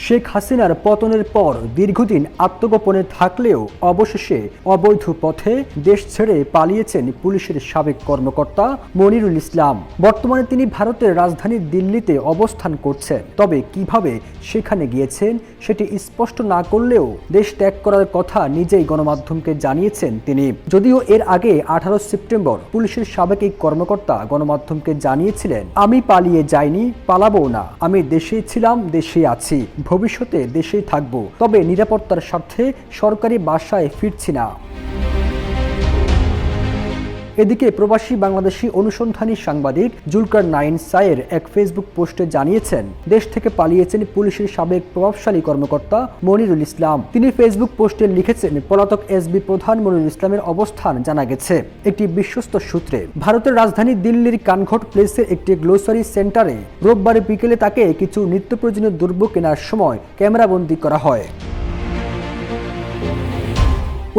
শেখ হাসিনার পতনের পর দীর্ঘদিন আত্মগোপনে থাকলেও অবশেষে অবৈধ পথে দেশ ছেড়ে পালিয়েছেন পুলিশের সাবেক কর্মকর্তা মনিরুল ইসলাম। বর্তমানে তিনি ভারতের রাজধানী দিল্লিতে অবস্থান করছেন। তবে কিভাবে সেখানে গিয়েছেন সেটি স্পষ্ট না করলেও দেশ ত্যাগ করার কথা নিজেই গণমাধ্যমকে জানিয়েছেন তিনি। যদিও এর আগে 18 সেপ্টেম্বর পুলিশের সাবেক এই কর্মকর্তা গণমাধ্যমকে জানিয়েছিলেন, আমি পালিয়ে যাইনি, পালাবো না, আমি দেশেই ছিলাম, দেশেই আছি, ভবিষ্যতে দেশেই থাকব, তবে নিরাপত্তার স্বার্থে সরকারি বাসায় ফিরছি না। এদিকে প্রবাসী বাংলাদেশি অনুসন্ধানী সাংবাদিক জুলকার নাইন সায়ের এক ফেসবুক পোস্টে জানিয়েছেন, দেশ থেকে পালিয়েছেন পুলিশের সাবেক প্রভাবশালী কর্মকর্তা মনিরুল ইসলাম। তিনি ফেসবুক পোস্টে লিখেছেন, পলাতক এসবি প্রধান মনিরুল ইসলামের অবস্থান জানা গেছে একটি বিশ্বস্ত সূত্রে। ভারতের রাজধানী দিল্লির কানঘট প্লেসের একটি গ্লোসারি সেন্টারে রোববার বিকেলে তাকে কিছু নিত্য প্রয়োজনীয় দ্রব্য কেনার সময় ক্যামেরাবন্দি করা হয়।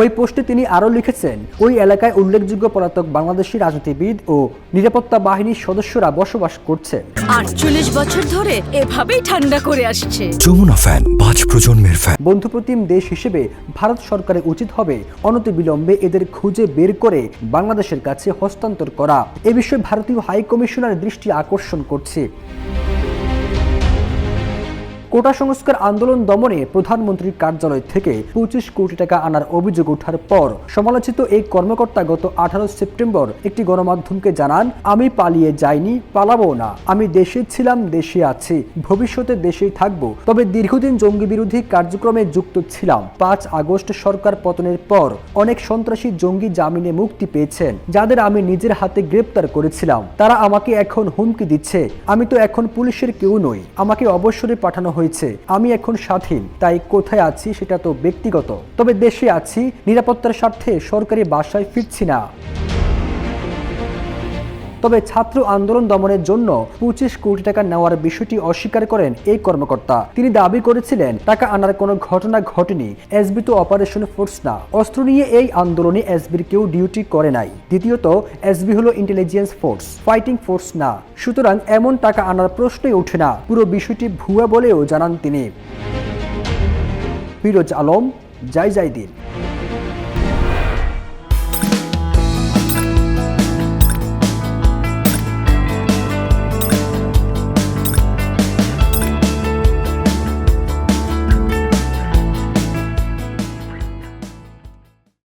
ওই পোস্টে তিনি আরও লিখেছেন, ওই এলাকায় উল্লেখযোগ্য পলাতক বাংলাদেশি রাজনীতিবিদ ও নিরাপত্তা বাহিনীর সদস্যরা বসবাস করছেন। 48 বছর ধরে এভাবেই ঠান্ডা করে আসছে। যমুনা ফ্যান, 5 প্রজন্মের ফ্যান। বন্ধুপ্রতিম দেশ হিসেবে ভারত সরকারের উচিত হবে অনতিবিলম্বে এদের খুঁজে বের করে বাংলাদেশের কাছে হস্তান্তর করা। এ বিষয়ে ভারতীয় হাই কমিশনার দৃষ্টি আকর্ষণ করছে। কোটা সংস্কার আন্দোলন দমনে প্রধানমন্ত্রীর কার্যালয় থেকে 25 কোটি টাকা আনার অভিযোগ ওঠার পর সমালোচিত এই কর্মকর্তা গত 18 সেপ্টেম্বর একটি গণমাধ্যমকে জানান, আমি পালিয়ে যাইনি, পালাবো না, আমি দেশে ছিলাম, দেশে আছি, ভবিষ্যতে দেশেই থাকব, তবে দীর্ঘদিন জঙ্গি বিরোধী কার্যক্রমে যুক্ত ছিলাম। 5 আগস্ট সরকার পতনের পর অনেক সন্ত্রাসী জঙ্গি জামিনে মুক্তি পেয়েছেন, যাদের আমি নিজের হাতে গ্রেপ্তার করেছিলাম। তারা আমাকে এখন হুমকি দিচ্ছে। আমি তো এখন পুলিশের কেউ নই, আমাকে অবসরে পাঠানো হয়েছে, আমি এখন স্বাধীন, তাই কোথায় আছি সেটা তো ব্যক্তিগত, তবে দেশে আছি, নিরাপত্তার স্বার্থে সরকারি বাসায় ফিরছি না। তবে ছাত্র আন্দোলন দমনের জন্য 25 কোটি টাকা নেওয়ার বিষয়টি অস্বীকার করেন এই কর্মকর্তা। তিনি দাবি করেছিলেন, টাকা আনার কোনো ঘটনা ঘটেনি, এসবি তো অপারেশন ফোর্স না, অস্ত্র নিয়ে এই আন্দোলনে এসবির কেউ ডিউটি করে নাই। দ্বিতীয়ত, এসবি হলো ইন্টেলিজেন্স ফোর্স, ফাইটিং ফোর্স না, সুতরাং এমন টাকা আনার প্রশ্নই ওঠে না। পুরো বিষয়টি ভুয়া বলেও জানান তিনি। ফিরোজ আলম, জয় দিন।